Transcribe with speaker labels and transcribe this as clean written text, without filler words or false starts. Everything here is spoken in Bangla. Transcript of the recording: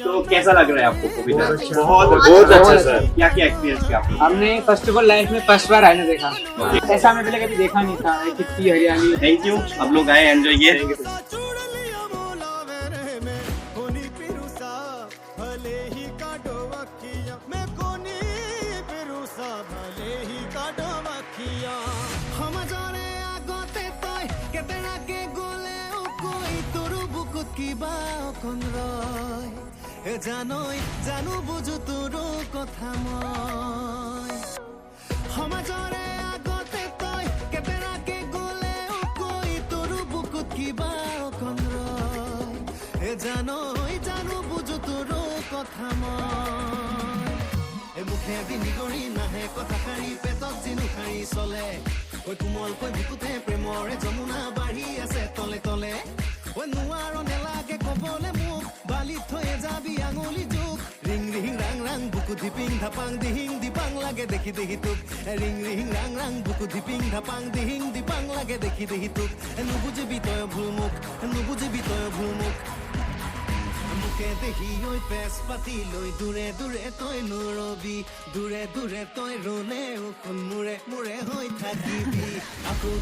Speaker 1: तो कैसा लग रहा है आपको कविता?
Speaker 2: बहुत अच्छा सर।
Speaker 1: क्या क्या एक्सपीरियंस किया आपने?
Speaker 3: हमने फर्स्ट ऑफ ऑल लाइफ में फर्स्ट बार आईना देखा, ऐसा हमने पहले कभी देखा नहीं था। कितनी हरियाली।
Speaker 1: थैंक यू, अब लोग आए, एंजॉय किए।
Speaker 4: জানো বুঝো তোৰ কথা মই সমাজৰে আগতে তই কেতেৰাকে গলেও কৈ তোৰ বুকুত কিবা অকণ ৰয় জানো বুঝো তোৰ কথা মই মুখেদি নিগৰি নাহে কথাষাৰি পেটত জিনু খাৰি চলে কোমলকৈ বুকুতে প্ৰেমৰে যমুনা বাঢ়ি আছে তলে তলে নোৱাৰ নেলাগে কবলে মোক বালি থৈ যাবি আঙুলি জোক ৰিং ৰিং ৰাং ৰাং বুকু ধিপিং ধাপাং দিহিং দিপাং লাগে দেখি দেখি তোক ৰিং ৰিং ৰাং ৰাং বুকু ধিপিং ধাপাং দিহিং দিপাং লাগে দেখি দেখি তোক নুবুজিবি তই ভুল মোক মুখে দেখি ঐ পেচ পাতি লৈ দূৰে দূৰে তই নৰবি দূৰে দূৰে তই ৰলে মূৰে মূৰে হৈ থাকিবি আকৌ